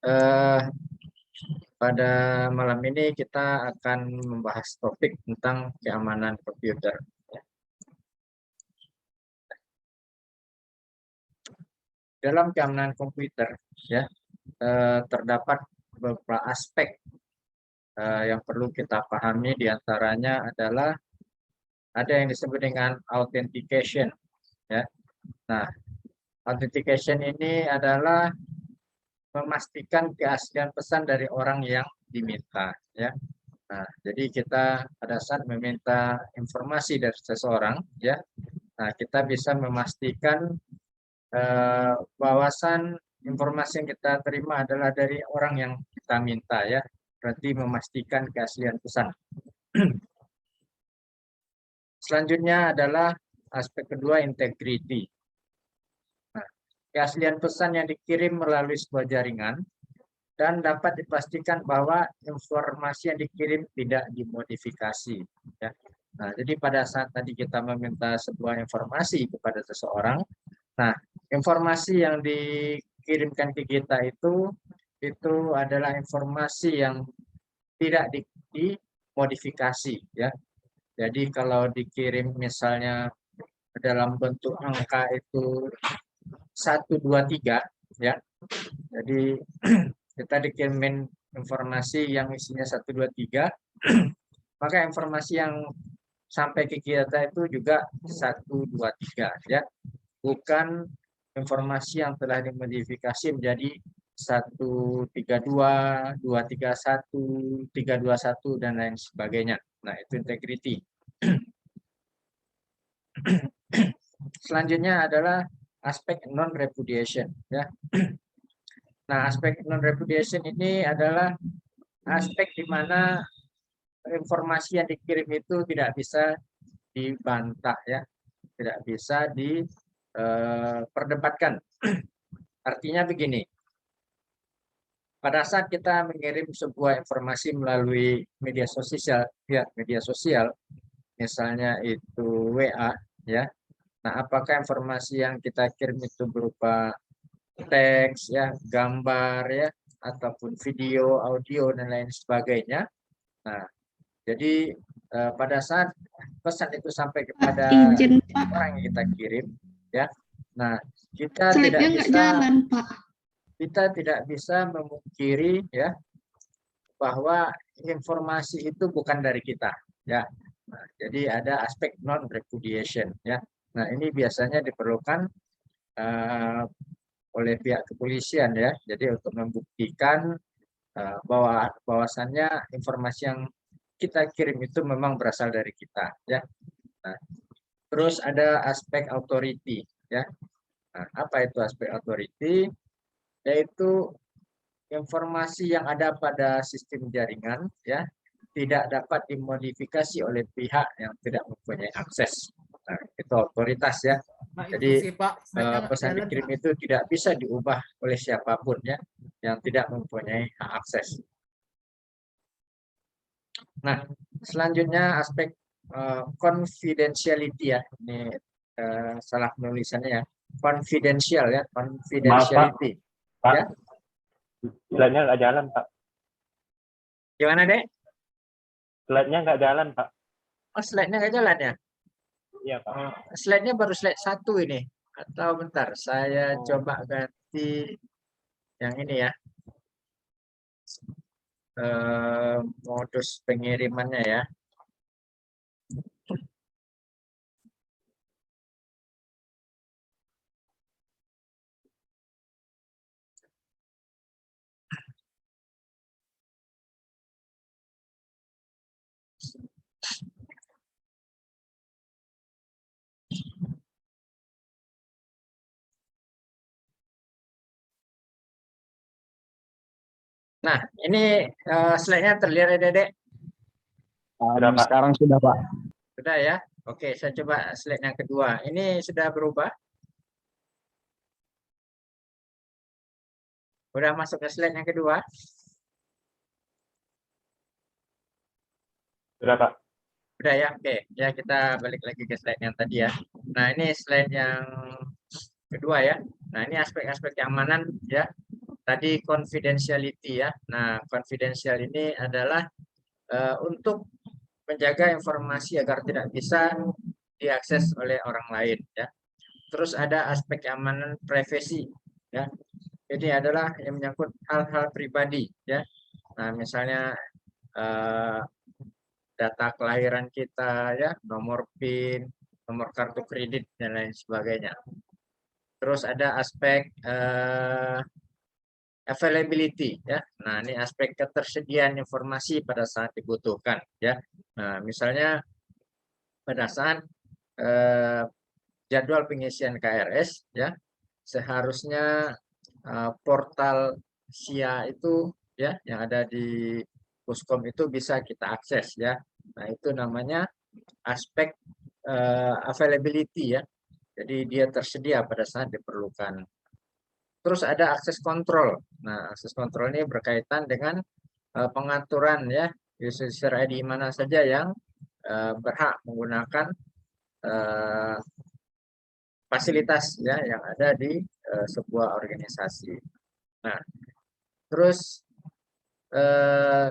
eh, pada malam ini kita akan membahas topik tentang keamanan komputer. Dalam keamanan komputer, ya, terdapat beberapa aspek yang perlu kita pahami. Diantaranya adalah ada yang disebut dengan authentication, ya. Nah, authentication ini adalah memastikan keaslian pesan dari orang yang diminta, ya. Nah, jadi kita pada saat meminta informasi dari seseorang, ya, nah kita bisa memastikan bahwasan informasi yang kita terima adalah dari orang yang kita minta, ya. Berarti memastikan keaslian pesan. Selanjutnya adalah aspek kedua, integrity. Nah, keaslian pesan yang dikirim melalui sebuah jaringan dan dapat dipastikan bahwa informasi yang dikirim tidak dimodifikasi, ya. Nah, jadi pada saat tadi kita meminta sebuah informasi kepada seseorang, nah informasi yang dikirimkan ke kita itu adalah informasi yang tidak dimodifikasi, ya. Jadi kalau dikirim misalnya dalam bentuk angka itu 123, ya. Jadi kita dikirimin informasi yang isinya 123, maka informasi yang sampai ke kita itu juga 123, ya. Bukan informasi yang telah dimodifikasi menjadi 132, 231, 321 dan lain sebagainya. Nah, itu integrity. Selanjutnya adalah aspek non-repudiation, ya. Nah, aspek non-repudiation ini adalah aspek di mana informasi yang dikirim itu tidak bisa dibantah, ya, tidak bisa diperdebatkan. Artinya begini, pada saat kita mengirim sebuah informasi melalui media sosial, ya, media sosial, misalnya itu WA, ya. Nah, apakah informasi yang kita kirim itu berupa teks, ya, gambar, ya, ataupun video, audio dan lain sebagainya. Nah, jadi pada saat pesan itu sampai kepada orang yang kita kirim, ya. Nah, kita tidak bisa memungkiri, ya, bahwa informasi itu bukan dari kita, ya. Nah, jadi ada aspek non repudiation, ya. Nah, ini biasanya diperlukan oleh pihak kepolisian, ya. Jadi untuk membuktikan bahwasannya informasi yang kita kirim itu memang berasal dari kita, ya. Nah, terus ada aspek authority, ya. Nah, apa itu aspek authority? Yaitu informasi yang ada pada sistem jaringan, ya, tidak dapat dimodifikasi oleh pihak yang tidak mempunyai akses. Nah, itu otoritas, ya. Jadi pesan dikirim itu tidak bisa diubah oleh siapapun, ya, yang tidak mempunyai hak akses. Nah, selanjutnya aspek confidentiality, ya. Ini salah penulisannya, ya. Confidential, ya, confidentiality. Pak. Ya. Slide-nya nggak jalan, Pak. Gimana, Dek? Slide-nya nggak jalan, Pak. Oh, slide-nya nggak jalan, ya? Iya, Pak. Slide-nya baru slide 1 ini. Atau bentar, saya coba ganti yang ini, ya. Modus pengirimannya, ya. Nah, ini slide-nya terlihat, ya, Dedek? Sekarang sudah, Pak. Sudah, ya? Oke, saya coba slide yang kedua. Ini sudah berubah? Sudah masuk ke slide yang kedua? Sudah, Pak. Sudah, ya? Oke, ya kita balik lagi ke slide yang tadi, ya. Nah, ini slide yang kedua, ya. Nah, ini aspek-aspek keamanan, ya. tadi confidentiality ya. Nah, confidential ini adalah untuk menjaga informasi agar tidak bisa diakses oleh orang lain ya. Terus ada aspek keamanan privasi ya. Ini adalah yang menyangkut hal-hal pribadi ya. Nah, misalnya eh, data kelahiran kita ya, nomor PIN, nomor kartu kredit dan lain sebagainya. Terus ada aspek availability ya. Nah, ini aspek ketersediaan informasi pada saat dibutuhkan ya. Nah, misalnya pada saat jadwal pengisian KRS ya, seharusnya portal SIA itu ya yang ada di Puskom itu bisa kita akses ya. Nah, itu namanya aspek availability ya. Jadi dia tersedia pada saat diperlukan. Terus ada akses kontrol. Nah, akses kontrol ini berkaitan dengan pengaturan ya user ID mana saja yang berhak menggunakan fasilitas ya yang ada di sebuah organisasi. Nah, terus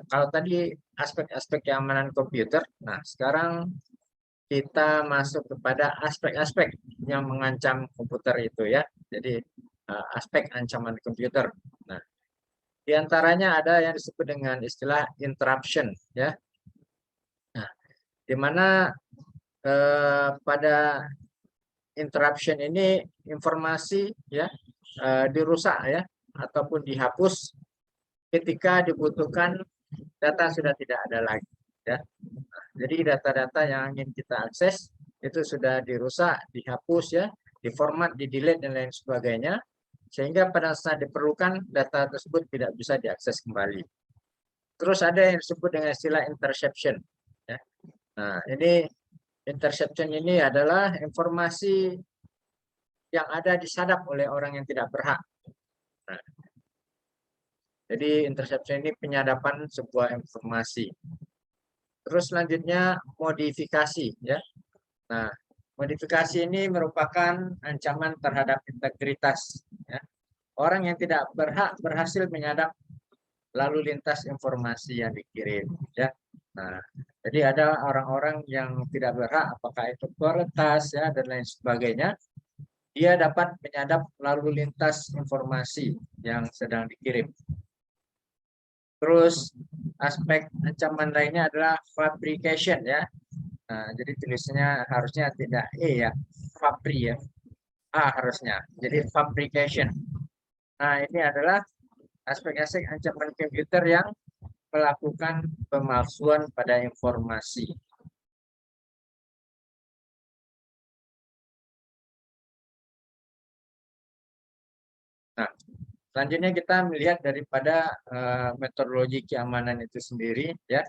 kalau tadi aspek-aspek keamanan komputer, nah sekarang kita masuk kepada aspek-aspek yang mengancam komputer itu ya. Jadi aspek ancaman komputer. Nah, diantaranya ada yang disebut dengan istilah interruption ya. Nah, di mana pada interruption ini informasi ya dirusak ya ataupun dihapus ketika dibutuhkan data sudah tidak ada lagi ya. Jadi data-data yang ingin kita akses itu sudah dirusak, dihapus ya, diformat, di-delete dan lain sebagainya sehingga pada saat diperlukan data tersebut tidak bisa diakses kembali. Terus ada yang disebut dengan istilah interception ya. Nah, ini interception ini adalah informasi yang ada disadap oleh orang yang tidak berhak. Nah, jadi interception ini penyadapan sebuah informasi. Terus selanjutnya modifikasi ya. Nah, modifikasi ini merupakan ancaman terhadap integritas ya. Orang yang tidak berhak berhasil menyadap lalu lintas informasi yang dikirim ya. Nah, jadi ada orang-orang yang tidak berhak apakah itu peretas ya dan lain sebagainya. Dia dapat menyadap lalu lintas informasi yang sedang dikirim. Terus aspek ancaman lainnya adalah fabrication ya. Nah, jadi tulisnya harusnya tidak E ya, fabri ya. A harusnya. Jadi fabrication. Nah, ini adalah aspek-aspek ancaman komputer yang melakukan pemalsuan pada informasi. Nah, selanjutnya kita melihat daripada metodologi keamanan itu sendiri ya.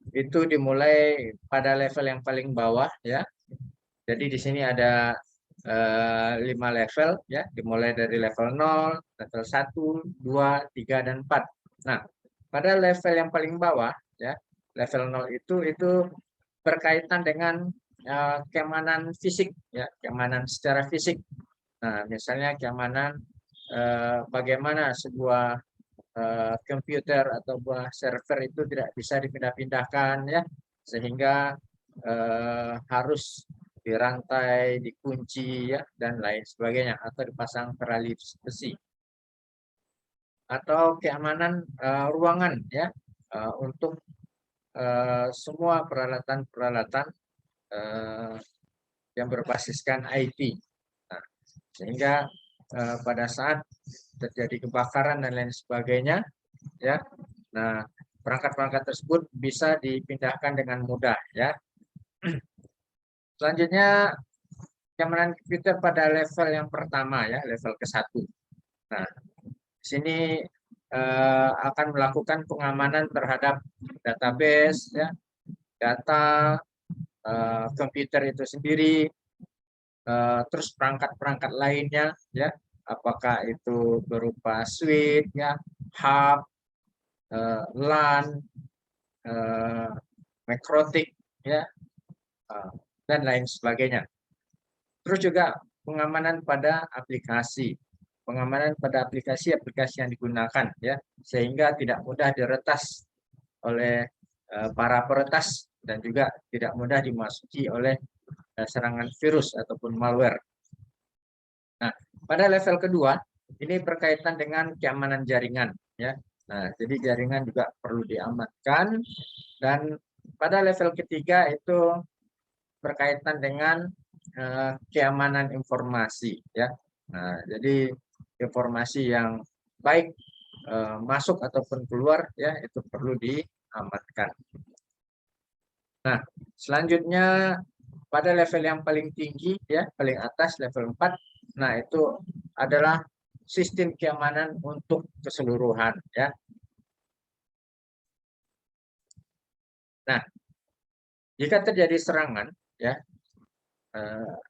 Itu dimulai pada level yang paling bawah ya. Jadi di sini ada 5 level ya, dimulai dari level 0, level 1, 2, 3 dan 4. Nah, pada level yang paling bawah ya, level 0 itu berkaitan dengan keamanan fisik ya, keamanan secara fisik. Nah, misalnya keamanan bagaimana sebuah komputer atau buah server itu tidak bisa dipindah-pindahkan ya, sehingga harus dirantai, dikunci ya dan lain sebagainya atau dipasang tali besi. Atau keamanan ruangan ya untuk semua peralatan-peralatan yang berbasiskan IT. Nah, sehingga pada saat terjadi kebakaran dan lain sebagainya ya. Nah, perangkat-perangkat tersebut bisa dipindahkan dengan mudah ya. Selanjutnya keamanan komputer pada level yang pertama ya, level ke-1. Nah, di sini akan melakukan pengamanan terhadap database ya, data komputer itu sendiri, terus perangkat-perangkat lainnya ya, apakah itu berupa switch ya, hub, LAN, makrotik ya, dan lain sebagainya. Terus juga pengamanan pada aplikasi. pengamanan pada aplikasi-aplikasi yang digunakan, ya, sehingga tidak mudah diretas oleh para peretas dan juga tidak mudah dimasuki oleh serangan virus ataupun malware. Nah, pada level kedua ini berkaitan dengan keamanan jaringan, ya. Nah, jadi jaringan juga perlu diamankan, dan pada level ketiga itu berkaitan dengan keamanan informasi, ya. Nah, jadi informasi yang baik masuk ataupun keluar, ya, itu perlu diamankan. Nah, selanjutnya pada level yang paling tinggi, ya, paling atas level 4, nah itu adalah sistem keamanan untuk keseluruhan, ya. Nah, jika terjadi serangan, ya,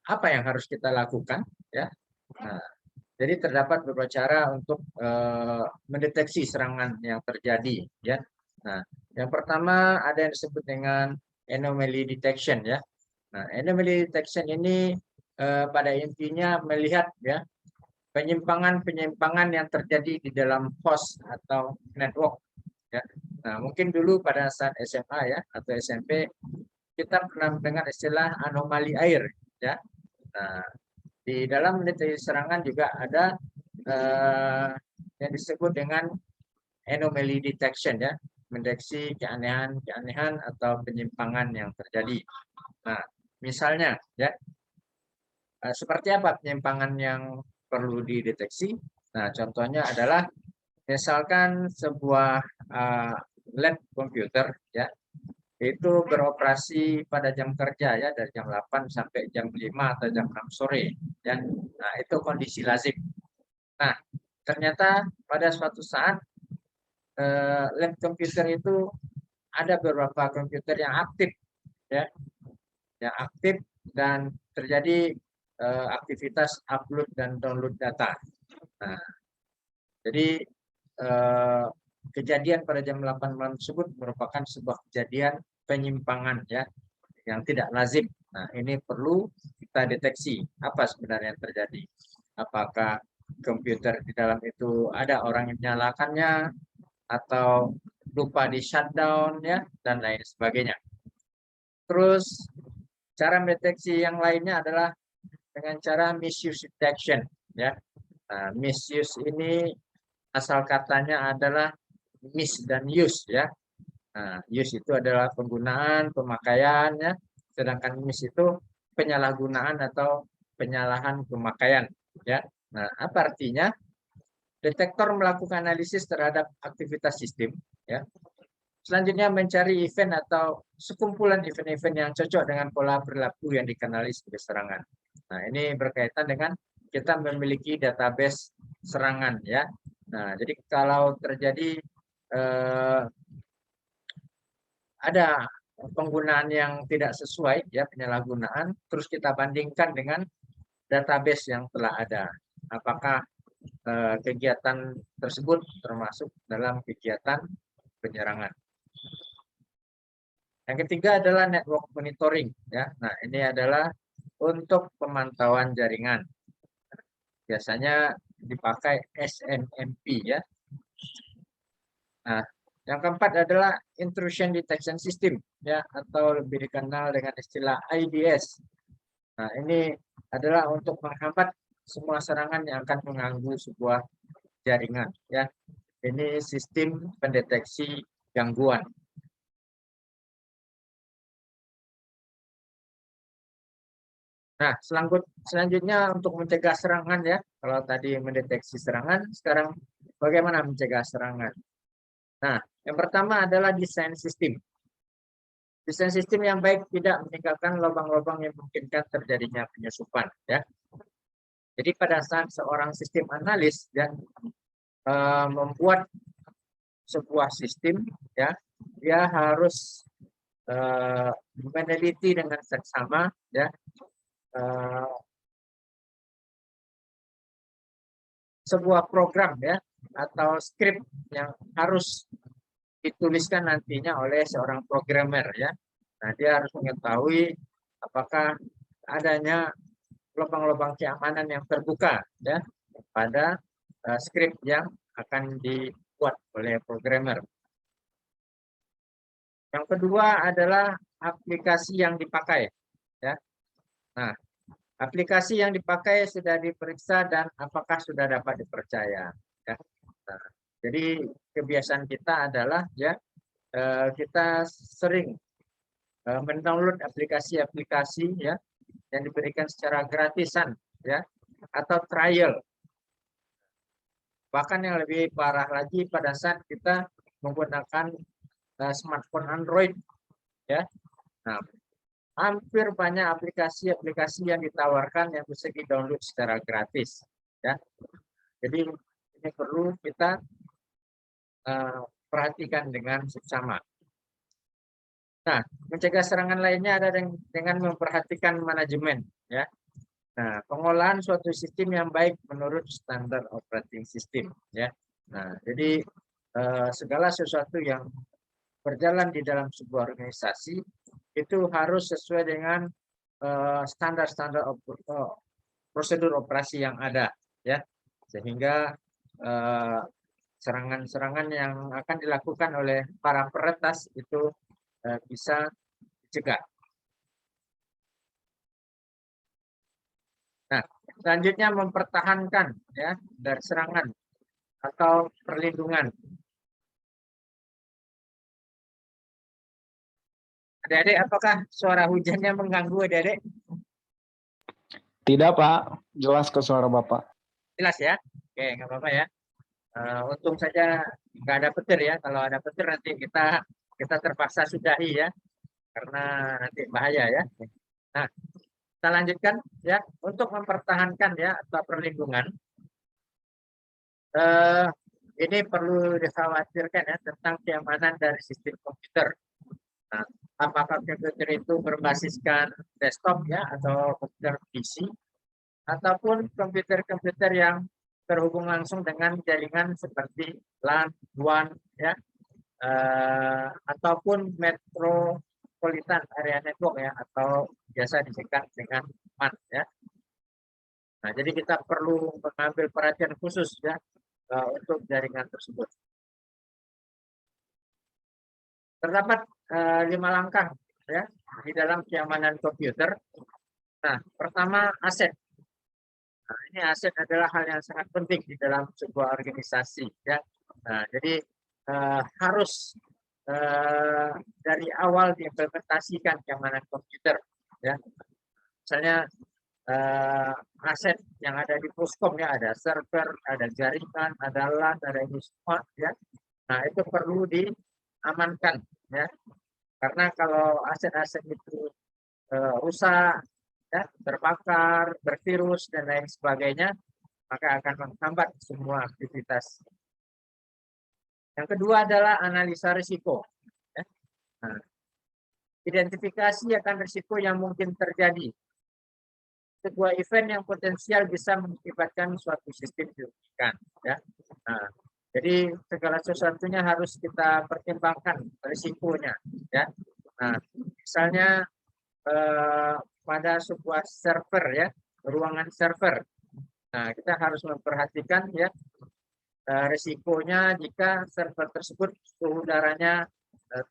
apa yang harus kita lakukan, ya? Nah, jadi terdapat beberapa cara untuk mendeteksi serangan yang terjadi, ya. Nah, yang pertama ada yang disebut dengan anomaly detection, ya. Nah, anomaly detection ini pada intinya melihat, ya, penyimpangan-penyimpangan yang terjadi di dalam host atau network, ya. Nah, mungkin dulu pada saat SMA, ya, atau SMP kita pernah mendengar istilah anomali air, ya. Nah, di dalam mendeteksi serangan juga ada yang disebut dengan anomaly detection, ya, mendeteksi keanehan-keanehan atau penyimpangan yang terjadi. Nah, misalnya, ya, seperti apa penyimpangan yang perlu dideteksi? Nah, contohnya adalah misalkan sebuah lab komputer, ya, itu beroperasi pada jam kerja, ya, dari jam 8 sampai jam 5 atau jam 6 sore, ya. Nah, itu kondisi lazim. Nah, ternyata pada suatu saat lab komputer itu ada beberapa komputer yang aktif, ya, yang aktif dan terjadi aktivitas upload dan download data. Nah, jadi kejadian pada jam 8 malam tersebut merupakan sebuah kejadian penyimpangan, ya, yang tidak lazim. Nah, ini perlu kita deteksi apa sebenarnya yang terjadi. Apakah komputer di dalam itu ada orang yang menyalakannya atau lupa di shutdown, ya, dan lain sebagainya. Terus cara mendeteksi yang lainnya adalah dengan cara misuse detection, ya. Nah, misuse ini asal katanya adalah mis dan use, ya. Nah, use itu adalah penggunaan, pemakaian, ya. Sedangkan mis itu penyalahgunaan atau penyalahan pemakaian, ya. Nah, apa artinya? Detektor melakukan analisis terhadap aktivitas sistem, ya. Selanjutnya mencari event atau sekumpulan event-event yang cocok dengan pola perilaku yang dikenali sebagai serangan. Nah, ini berkaitan dengan kita memiliki database serangan, ya. Nah, jadi kalau terjadi ada penggunaan yang tidak sesuai, ya, penyalahgunaan, terus kita bandingkan dengan database yang telah ada. Apakah kegiatan tersebut termasuk dalam kegiatan penyerangan. Yang ketiga adalah network monitoring, ya. Nah, ini adalah untuk pemantauan jaringan. Biasanya dipakai SNMP, ya. Nah, yang keempat adalah intrusion detection system, ya, atau lebih dikenal dengan istilah IDS. Nah, ini adalah untuk menghambat semua serangan yang akan mengganggu sebuah jaringan, ya. Ini sistem pendeteksi gangguan. Nah, selanjutnya untuk mencegah serangan, ya. Kalau tadi mendeteksi serangan, sekarang bagaimana mencegah serangan? Nah, yang pertama adalah desain sistem. Desain sistem yang baik tidak meninggalkan lubang-lubang yang memungkinkan terjadinya penyusupan, ya. Jadi pada saat seorang sistem analis, ya, membuat sebuah sistem, ya, dia harus meneliti dengan seksama, ya, sebuah program, ya, atau skrip yang harus dituliskan nantinya oleh seorang programmer, ya. Nah, dia harus mengetahui apakah adanya lubang-lubang keamanan yang terbuka, ya, pada script yang akan dibuat oleh programmer. Yang kedua adalah aplikasi yang dipakai. Ya. Nah, aplikasi yang dipakai sudah diperiksa dan apakah sudah dapat dipercaya. Ya. Nah, jadi kebiasaan kita adalah ya kita sering mendownload aplikasi-aplikasi ya yang diberikan secara gratisan ya atau trial. Bahkan yang lebih parah lagi pada saat kita menggunakan smartphone Android ya. Nah, hampir banyak aplikasi-aplikasi yang ditawarkan yang bisa di-download secara gratis ya. Jadi ini perlu kita perhatikan dengan seksama. Nah, mencegah serangan lainnya ada dengan memperhatikan manajemen ya. Nah, pengolahan suatu sistem yang baik menurut standar operating system ya. Nah, jadi segala sesuatu yang berjalan di dalam sebuah organisasi itu harus sesuai dengan standar-standar prosedur operasi yang ada ya, sehingga serangan-serangan yang akan dilakukan oleh para peretas itu bisa dicegah. Nah, selanjutnya mempertahankan ya dari serangan atau perlindungan. Adik-adik, apakah suara hujannya mengganggu adik-adik? Tidak, Pak. Jelas ke suara Bapak. Jelas ya? Oke, nggak apa-apa ya. Untung saja nggak ada petir ya. Kalau ada petir nanti kita terpaksa sudahi ya, karena nanti bahaya ya. Nah, kita lanjutkan ya. Untuk mempertahankan ya atau perlindungan, ini perlu dikhawatirkan ya tentang keamanan dari sistem komputer. Nah, apakah komputer itu berbasiskan desktop ya atau komputer PC ataupun komputer-komputer yang terhubung langsung dengan jaringan seperti LAN, WAN ya ataupun Metropolitan Area Network ya atau biasa disingkat dengan MAN ya. Nah, jadi kita perlu mengambil perhatian khusus ya untuk jaringan tersebut. Terdapat 5 langkah ya di dalam keamanan komputer. Nah, pertama aset. Nah, ini aset adalah hal yang sangat penting di dalam sebuah organisasi ya. Nah, jadi harus dari awal diimplementasikan keamanan komputer ya. Misalnya aset yang ada di Puskom ya, ada server, ada jaringan, ada LAN, ada ini semua ya. Nah, itu perlu diamankan ya. Karena kalau aset-aset itu rusak, ya, terbakar, bervirus dan lain sebagainya, maka akan menghambat semua aktivitas. Yang kedua adalah analisa risiko. Ya. Nah, identifikasi akan risiko yang mungkin terjadi. Sebuah event yang potensial bisa mengakibatkan suatu sistem dirugikan. Ya. Nah, jadi segala sesuatunya harus kita pertimbangkan risikonya. Ya. Nah, misalnya pada sebuah server ya, ruangan server. Nah, kita harus memperhatikan ya risikonya jika server tersebut suhu udaranya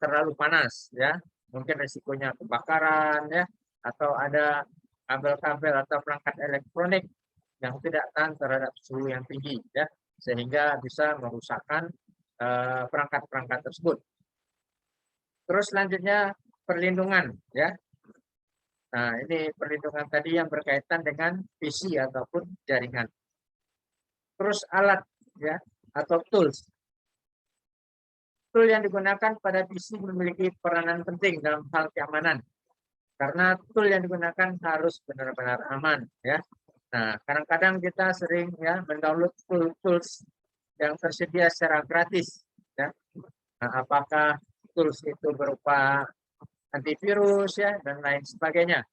terlalu panas ya. Mungkin risikonya kebakaran ya atau ada kabel-kabel atau perangkat elektronik yang tidak tahan terhadap suhu yang tinggi ya, sehingga bisa merusakkan perangkat-perangkat tersebut. Terus selanjutnya perlindungan ya. Nah, ini perlindungan tadi yang berkaitan dengan PC ataupun jaringan. Terus alat ya atau tools. Tool yang digunakan pada PC memiliki peranan penting dalam hal keamanan. Karena tool yang digunakan harus benar-benar aman ya. Nah, kadang-kadang kita sering ya mendownload tools yang tersedia secara gratis ya. Nah, apakah tools itu berupa antivirus ya dan lain sebagainya.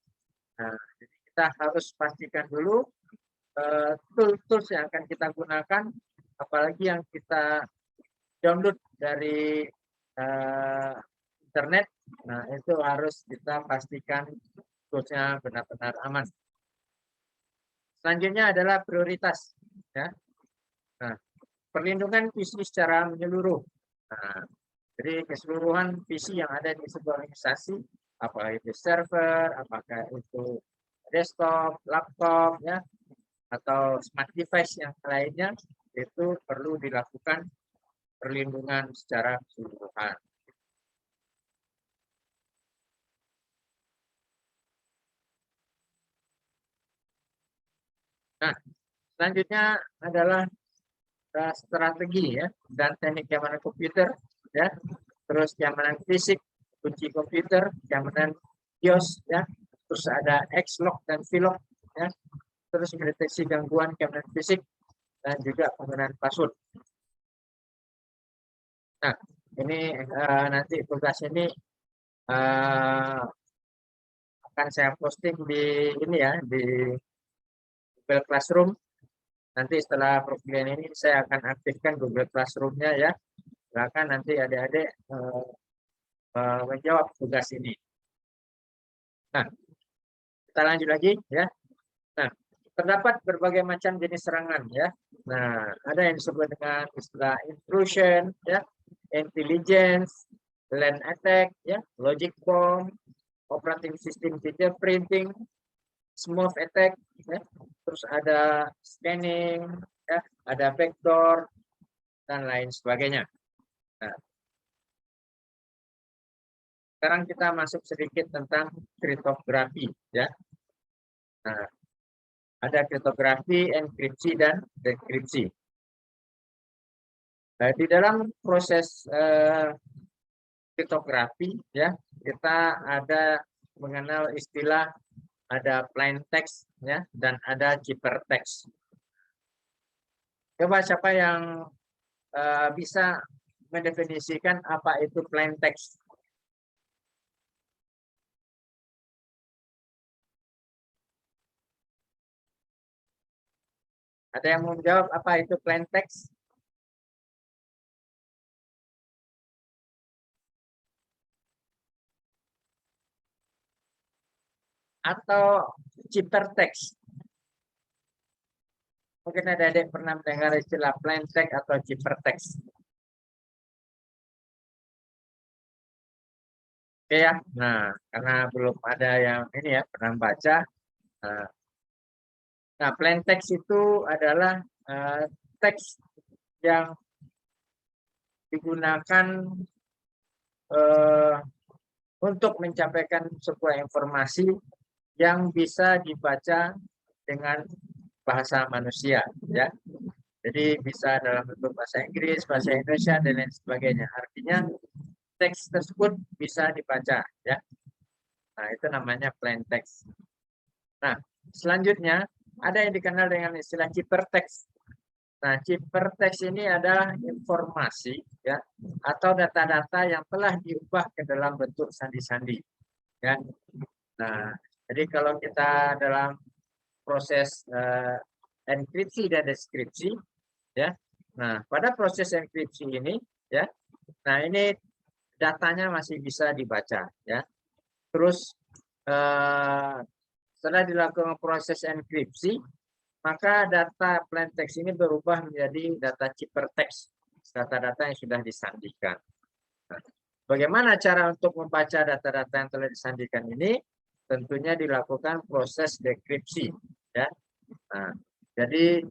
Nah, jadi kita harus pastikan dulu tools yang akan kita gunakan, apalagi yang kita download dari internet. Nah, itu harus kita pastikan toolsnya benar-benar aman. Selanjutnya adalah prioritas. Ya. Nah, perlindungan PC secara menyeluruh. Nah, jadi keseluruhan PC yang ada di sebuah organisasi, apakah itu server, apakah itu desktop, laptop, ya, atau smart device yang lainnya, itu perlu dilakukan perlindungan secara keseluruhan. Nah, selanjutnya adalah strategi, ya, dan teknik keamanan komputer, ya, terus keamanan fisik, kunci komputer, keamanan BIOS, ya, terus ada X-lock dan V-lock, ya, terus mendeteksi gangguan keamanan fisik dan juga penggunaan password. Nah, ini nanti tugas ini akan saya posting di ini, ya, di Google Classroom. Nanti setelah perkuliahan ini saya akan aktifkan Google Classroom-nya, ya. Silakan nanti adik-adik menjawab tugas ini. Nah, kita lanjut lagi, ya. Nah, terdapat berbagai macam jenis serangan, ya. Nah, ada yang disebut dengan istilah intrusion, ya, intelligence, land attack, ya, logic bomb, operating system fingerprinting, smooth attack, ya. Terus ada scanning, ya, ada backdoor dan lain sebagainya. Nah, sekarang kita masuk sedikit tentang kriptografi, ya. Nah, ada kriptografi, enkripsi dan dekripsi. Nah, di dalam proses kriptografi, ya, kita ada mengenal istilah ada plain text, ya, dan ada ciphertext. Coba siapa yang bisa mendefinisikan apa itu plain text? Ada yang mau menjawab apa itu plain text? Atau ciphertext? Mungkin ada yang pernah mendengar istilah plain text atau ciphertext. Oke, ya. Nah, karena belum ada yang ini, ya, pernah baca. Nah, plain text itu adalah teks yang digunakan untuk menyampaikan sebuah informasi yang bisa dibaca dengan bahasa manusia, ya. Jadi bisa dalam bentuk bahasa Inggris, bahasa Indonesia, dan lain sebagainya. Artinya teks tersebut bisa dibaca, ya. Nah, itu namanya plain text. Nah, selanjutnya ada yang dikenal dengan istilah ciphertext. Nah, ciphertext ini adalah informasi, ya, atau data-data yang telah diubah ke dalam bentuk sandi-sandi, ya. Nah, jadi kalau kita dalam proses enkripsi dan deskripsi, ya. Nah, pada proses enkripsi ini, ya. Nah, ini datanya masih bisa dibaca, ya. Terus setelah dilakukan proses enkripsi, maka data plain text ini berubah menjadi data ciphertext, data-data yang sudah disandikan. Nah, bagaimana cara untuk membaca data-data yang telah disandikan ini? Tentunya dilakukan proses dekripsi, ya. Nah, jadi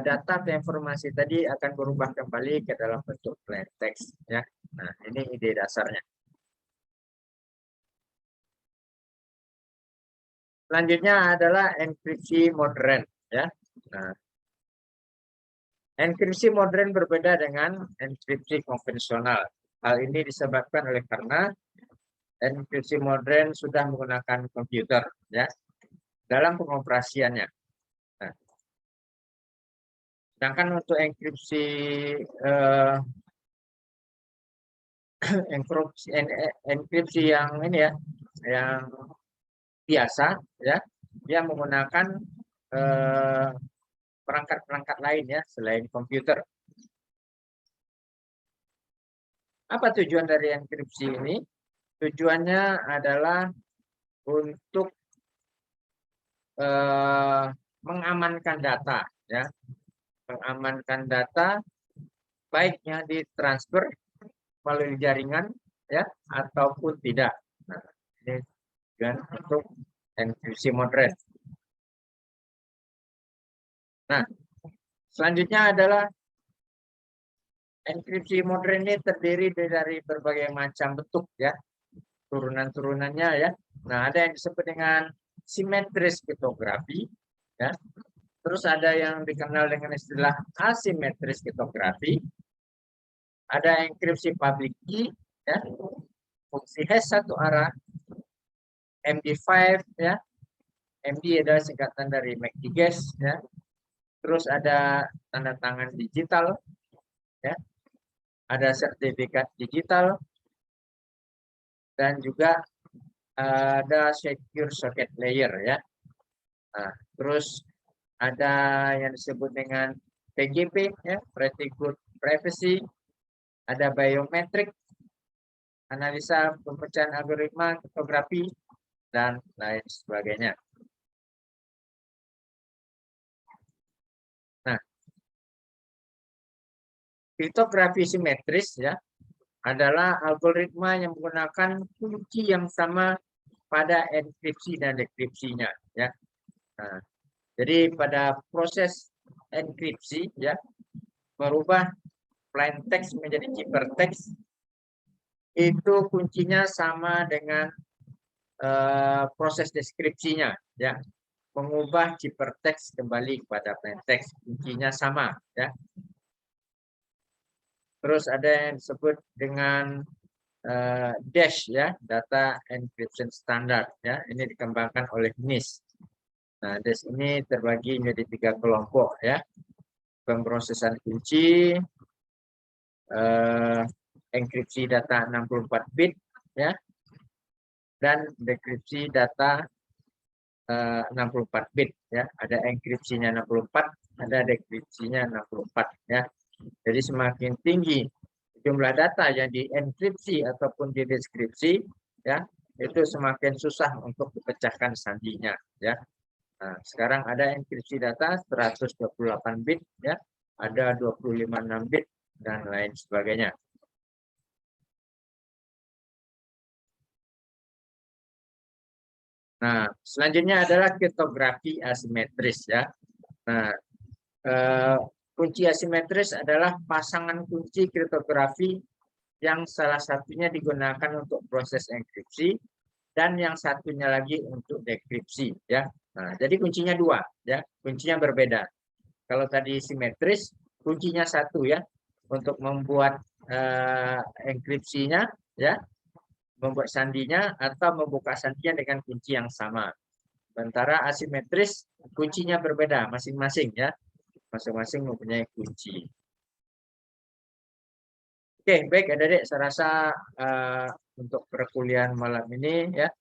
data atau informasi tadi akan berubah kembali ke dalam bentuk plain text, ya. Nah, ini ide dasarnya. Selanjutnya adalah enkripsi modern, ya. Nah, enkripsi modern berbeda dengan enkripsi konvensional. Hal ini disebabkan oleh karena enkripsi modern sudah menggunakan komputer, ya, dalam pengoperasiannya. Nah, sedangkan untuk enkripsi enkripsi yang ini, ya, yang biasa, ya, dia menggunakan perangkat-perangkat lain, ya, selain komputer. Apa tujuan dari enkripsi ini? Tujuannya adalah untuk mengamankan data, ya, mengamankan data baiknya ditransfer melalui jaringan ya ataupun tidak. Nah, ini kan untuk enkripsi modern. Nah, selanjutnya adalah enkripsi modern ini terdiri dari berbagai macam bentuk ya, turunan-turunannya ya. Nah, ada yang disebut dengan simetris kriptografi ya. Terus ada yang dikenal dengan istilah asimetris kriptografi. Ada enkripsi public key ya, fungsi hash satu arah, MD5 ya. MD adalah singkatan dari MACD guess ya. Terus ada tanda tangan digital ya. Ada sertifikat digital dan juga ada secure socket layer ya. Nah, terus ada yang disebut dengan PGP ya, Pretty Good Privacy. Ada biometrik, analisa pemecahan algoritma kriptografi dan lain sebagainya. Nah, kriptografi simetris ya adalah algoritma yang menggunakan kunci yang sama pada enkripsi dan dekripsinya ya. Nah, jadi pada proses enkripsi ya merubah plain text menjadi ciphertext itu kuncinya sama dengan proses deskripsinya ya, mengubah ciphertext kembali kepada plain text, kuncinya sama ya. Terus ada yang disebut dengan DASH ya, data encryption standard ya, ini dikembangkan oleh NIST. Nah, DASH ini terbagi menjadi 3 kelompok ya, pemrosesan kunci, enkripsi data 64 bit ya, dan dekripsi data 64 bit ya. Ada enkripsinya 64, ada dekripsinya 64 ya. Jadi semakin tinggi jumlah data yang dienkripsi ataupun dideskripsi ya, itu semakin susah untuk dipecahkan sandinya ya. Nah, sekarang ada enkripsi data 128 bit ya, ada 256 bit dan lain sebagainya. Nah, selanjutnya adalah kriptografi asimetris ya. Nah, kunci asimetris adalah pasangan kunci kriptografi yang salah satunya digunakan untuk proses enkripsi dan yang satunya lagi untuk dekripsi ya. Nah, jadi kuncinya 2 ya, kuncinya berbeda. Kalau tadi simetris, kuncinya 1 ya untuk membuat enkripsinya ya, membuat sandinya atau membuka sandinya dengan kunci yang sama. Sementara asimetris kuncinya berbeda masing-masing ya, masing-masing mempunyai kunci. Oke, baik adik-adik, saya rasa untuk perkuliahan malam ini ya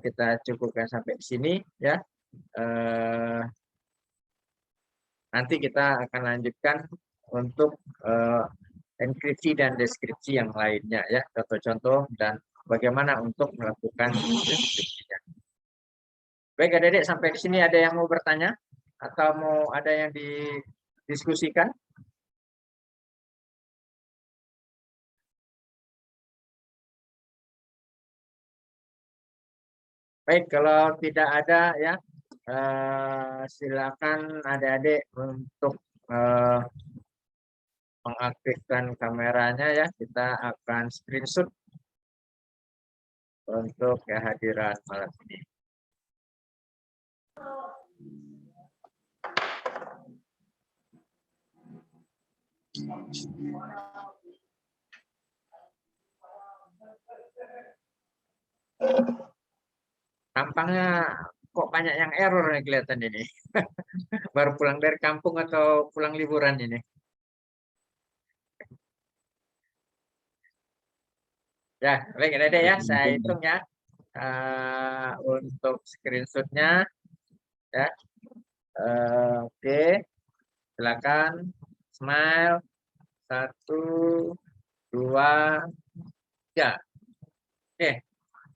kita cukupkan sampai di sini ya. Nanti kita akan lanjutkan untuk enkripsi dan deskripsi yang lainnya ya, contoh-contoh dan bagaimana untuk melakukan deskripsinya. Baik adik-adik, sampai di sini ada yang mau bertanya atau mau ada yang didiskusikan? Baik, kalau tidak ada ya silakan adik-adik untuk mengaktifkan kameranya ya. Kita akan screenshot untuk kehadiran malam ini. Tampangnya kok banyak yang error nih kelihatan ini. Baru pulang dari kampung atau pulang liburan ini. Ya, baik ada ya, saya hitung ya. Untuk screenshotnya ya. Oke, silakan smile 1, 2, 3. Oke,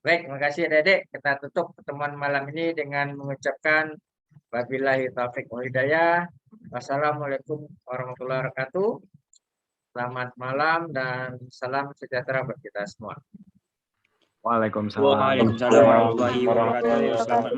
baik, terima kasih adik-adik. Kita tutup pertemuan malam ini dengan mengucapkan Wabillahi taufiq wal hidayah. Wassalamualaikum warahmatullahi wabarakatuh. Selamat malam dan salam sejahtera buat kita semua. Waalaikumsalam. Waalaikumsalam warahmatullahi wabarakatuh. Selamat malam.